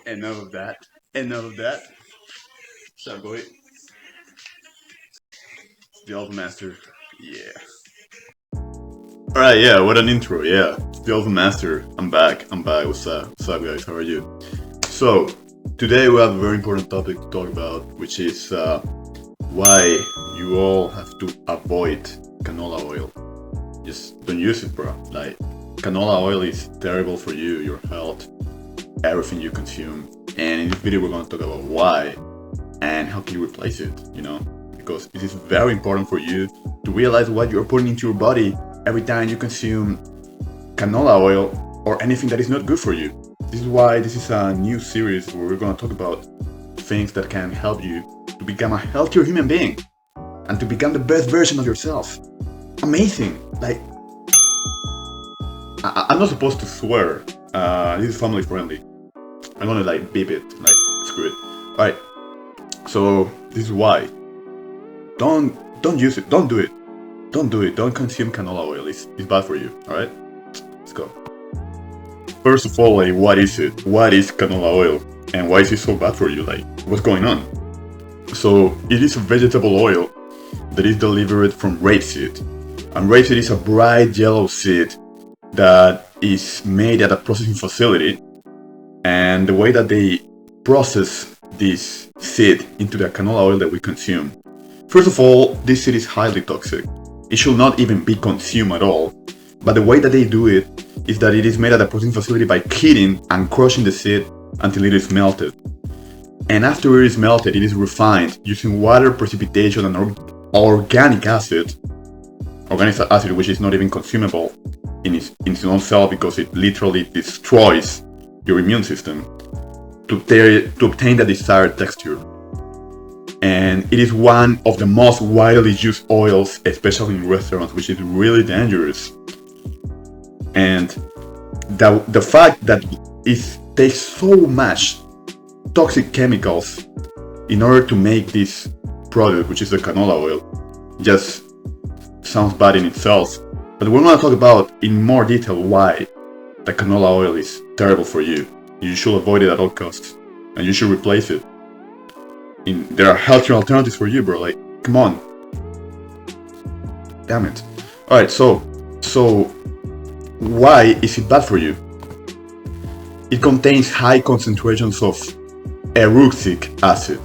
Enough of that. Enough of that. Shut boy. The Old Master. Yeah. Alright, yeah, what an intro, yeah. The Old Master. I'm back. What's up? What's up, guys? How are you? So, today we have a very important topic to talk about, which is why you all have to avoid canola oil. Just don't use it, bro. Like, canola oil is terrible for you, your health, everything you consume. And in this video, we're going to talk about why and how can you replace it, you know? Because it is very important for you to realize what you're putting into your body every time you consume canola oil or anything that is not good for you. This is why this is a new series where we're going to talk about things that can help you to become a healthier human being and to become the best version of yourself. Amazing! Like, I'm not supposed to swear. This is family friendly. I'm gonna like beep it, like screw it. Alright, so this is why. Don't use it, don't do it. Don't do it, don't consume canola oil, it's bad for you, alright? Let's go. First of all, like, what is it? What is canola oil? And why is it so bad for you? Like, what's going on? So, it is a vegetable oil that is delivered from rapeseed. And rapeseed is a bright yellow seed that is made at a processing facility. And the way that they process this seed into the canola oil that we consume. First of all, this seed is highly toxic. It should not even be consumed at all. But the way that they do it is that it is made at a processing facility by heating and crushing the seed until it is melted. And after it is melted, it is refined using water, precipitation, and organic acid. Organic acid, which is not even consumable in its own cell because it literally destroys your immune system to obtain the desired texture. And it is one of the most widely used oils, especially in restaurants, which is really dangerous. And the fact that it takes so much toxic chemicals in order to make this product, which is the canola oil, just sounds bad in itself. But we're going to talk about in more detail why the canola oil is terrible for you. You should avoid it at all costs, and you should replace it. There are healthier alternatives for you, bro. Like, come on. Damn it. Alright, so why is it bad for you? It contains high concentrations of erucic acid.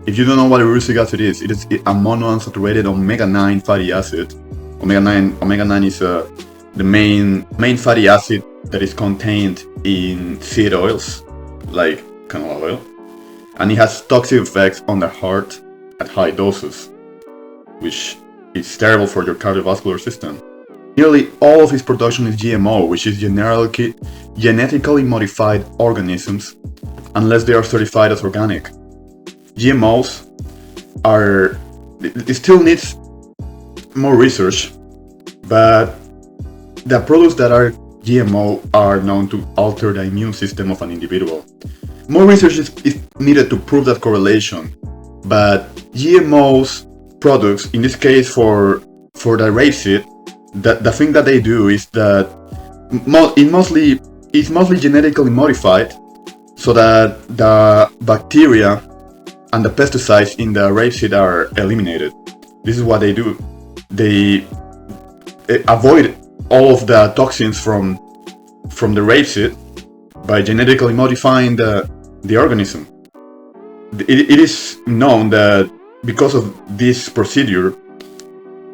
If you don't know what erucic acid is, it is a monounsaturated omega-9 fatty acid. Omega-9 is the main fatty acid that is contained in seed oils, like canola oil. And it has toxic effects on the heart at high doses, which is terrible for your cardiovascular system. Nearly all of its production is GMO, which is genetically modified organisms, unless they are certified as organic. GMOs it still needs more research, but the products that are GMO are known to alter the immune system of an individual. More research is needed to prove that correlation, but GMO's products, in this case for the rapeseed, the thing that they do is that it's mostly genetically modified so that the bacteria and the pesticides in the rapeseed are eliminated. This is what they do. They avoid all of the toxins from the rapeseed by genetically modifying the organism. It is known that because of this procedure,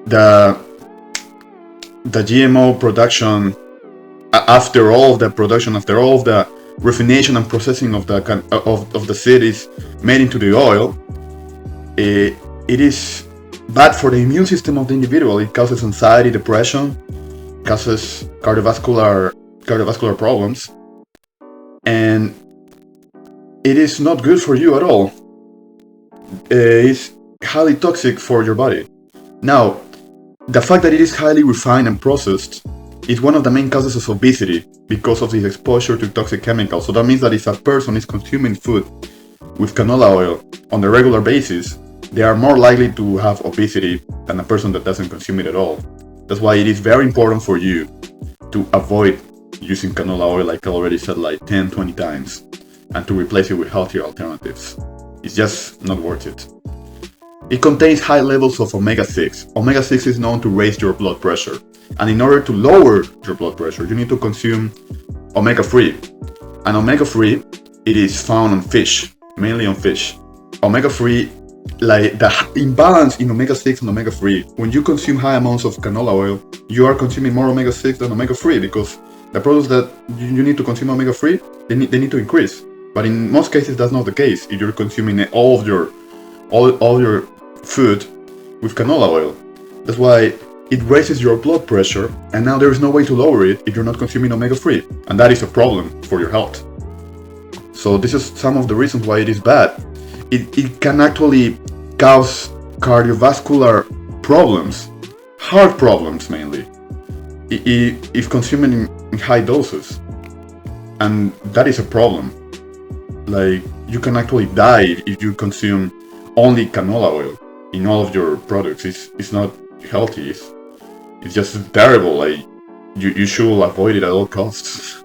the GMO production, after all of the refination and processing of the seed is made into the oil, it is bad for the immune system of the individual. It causes anxiety, depression, causes cardiovascular problems, and it is not good for you at all. It's highly toxic for your body. Now, the fact that it is highly refined and processed is one of the main causes of obesity because of the exposure to toxic chemicals. So that means that if a person is consuming food with canola oil on a regular basis, they are more likely to have obesity than a person that doesn't consume it at all. That's why it is very important for you to avoid using canola oil, like I already said like 10-20 times. and to replace it with healthier alternatives. It's just not worth it. It contains high levels of omega-6. Omega-6 is known to raise your blood pressure. And in order to lower your blood pressure, you need to consume omega-3. And omega-3, it is found on fish, mainly on fish. Omega-3, like the imbalance in omega-6 and omega-3, when you consume high amounts of canola oil, you are consuming more omega-6 than omega-3 because the products that you need to consume omega-3, they need to increase. But in most cases, that's not the case if you're consuming all your food with canola oil. That's why it raises your blood pressure, and now there is no way to lower it if you're not consuming omega-3, and that is a problem for your health. So this is some of the reasons why it is bad. It can actually cause cardiovascular problems, heart problems mainly, if consumed in high doses, and that is a problem. Like, you can actually die if you consume only canola oil in all of your products. It's not healthy. It's just terrible. Like, you should avoid it at all costs.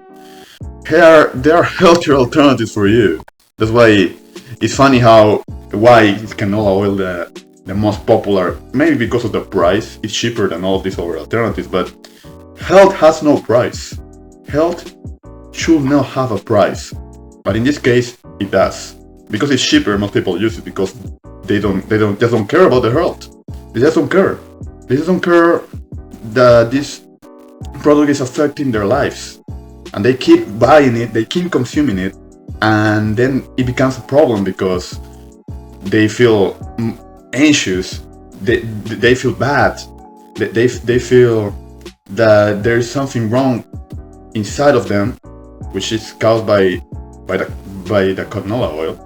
There are healthier alternatives for you. That's why it's funny why is canola oil the most popular. Maybe because of the price. It's cheaper than all of these other alternatives. But health has no price. Health should not have a price. But in this case, it does. Because it's cheaper, most people use it because they just don't care about their health. They just don't care. They just don't care that this product is affecting their lives. And they keep buying it, they keep consuming it, and then it becomes a problem because they feel anxious, they feel bad, they feel that there is something wrong inside of them, which is caused by the canola oil,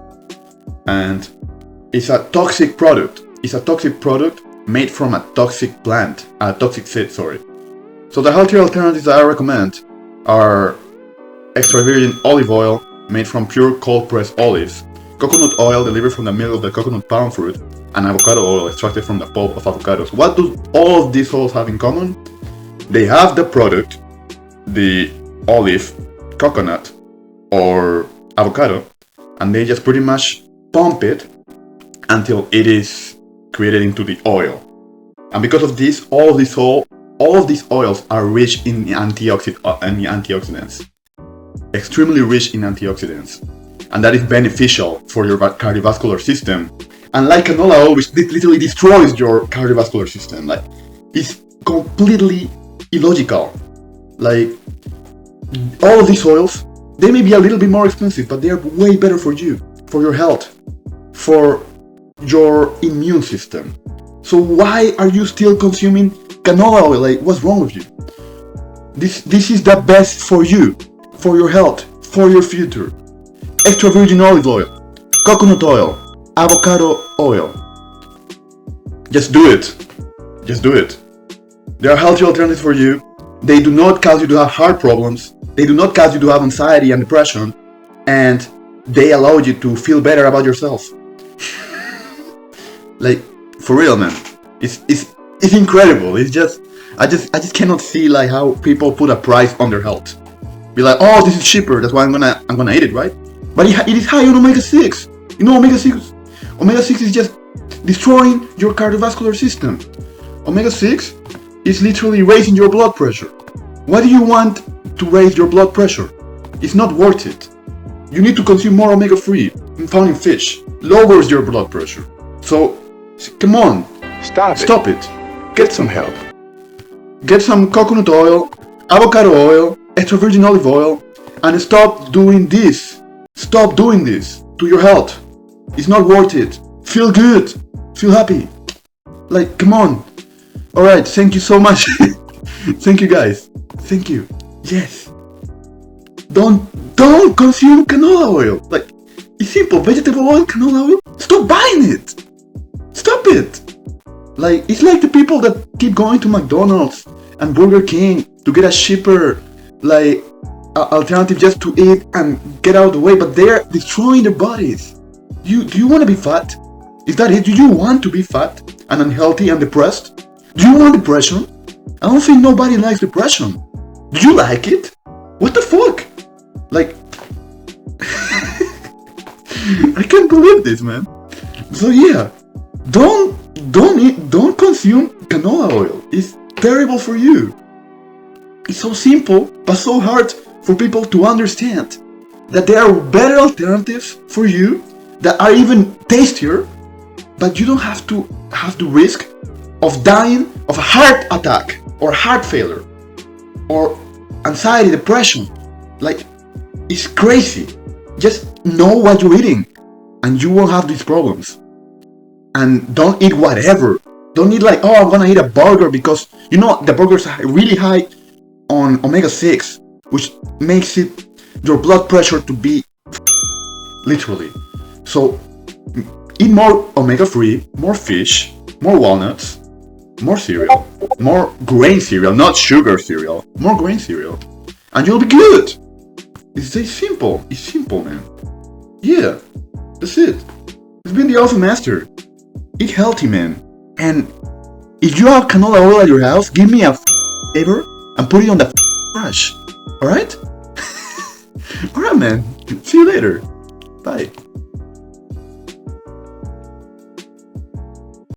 and it's a toxic product. It's a toxic product made from a toxic plant, a toxic seed, sorry. So the healthier alternatives that I recommend are extra virgin olive oil made from pure cold pressed olives, coconut oil delivered from the milk of the coconut palm fruit, and avocado oil extracted from the pulp of avocados. What do all of these oils have in common? They have the product, the olive, coconut, or avocado, and they just pretty much pump it until it is created into the oil. And because of this, all of these oils are rich in antioxidants, extremely rich in antioxidants, and that is beneficial for your cardiovascular system. And like canola oil, which literally destroys your cardiovascular system, like, it's completely illogical. Like, all of these oils, they may be a little bit more expensive, but they are way better for you, for your health, for your immune system. So why are you still consuming canola oil? Like, what's wrong with you? This is the best for you, for your health, for your future. Extra virgin olive oil, coconut oil, avocado oil. Just do it. Just do it. There are healthy alternatives for you. They do not cause you to have heart problems. They do not cause you to have anxiety and depression. And they allow you to feel better about yourself. Like, for real, man. It's incredible. It's just, I just cannot see like how people put a price on their health. Be like, oh, this is cheaper, that's why I'm gonna eat it, right? But it is high on omega-6. You know, omega-6 is just destroying your cardiovascular system. Omega-6 is literally raising your blood pressure. Why do you want to raise your blood pressure? It's not worth it. You need to consume more omega-3 found in fish. Lowers your blood pressure. So, come on. Stop it. Get some help. Get some coconut oil, avocado oil, extra virgin olive oil, and stop doing this. Stop doing this to your health. It's not worth it. Feel good. Feel happy. Like, come on. Alright, thank you so much. Thank you, guys. Thank you. Yes. Don't consume canola oil. Like, it's simple. Vegetable oil, canola oil. Stop buying it. Stop it. Like, it's like the people that keep going to McDonald's and Burger King to get a cheaper, like, alternative just to eat and get out of the way, but they're destroying their bodies. Do you want to be fat? Is that it? Do you want to be fat and unhealthy and depressed? Do you want depression? I don't think nobody likes depression. Do you like it? What the fuck? Like, I can't believe this, man. So yeah, don't consume canola oil. It's terrible for you. It's so simple, but so hard for people to understand that there are better alternatives for you that are even tastier, but you don't have to have the risk of dying of a heart attack or heart failure or anxiety, depression. Like, it's crazy. Just know what you're eating and you won't have these problems. And don't eat whatever. Don't eat like, oh, I'm gonna eat a burger because, you know, the burgers are really high on omega-6, which makes it your blood pressure to be literally. So eat more omega-3, more fish, more walnuts, more cereal, more grain cereal, not sugar cereal, more grain cereal, and you'll be good. It's simple. It's simple, man. Yeah, that's it. It's been the Alpha Master. Eat healthy, man. And if you have canola oil at your house, give me a favor and put it on the trash. Alright? Alright, man. See you later. Bye.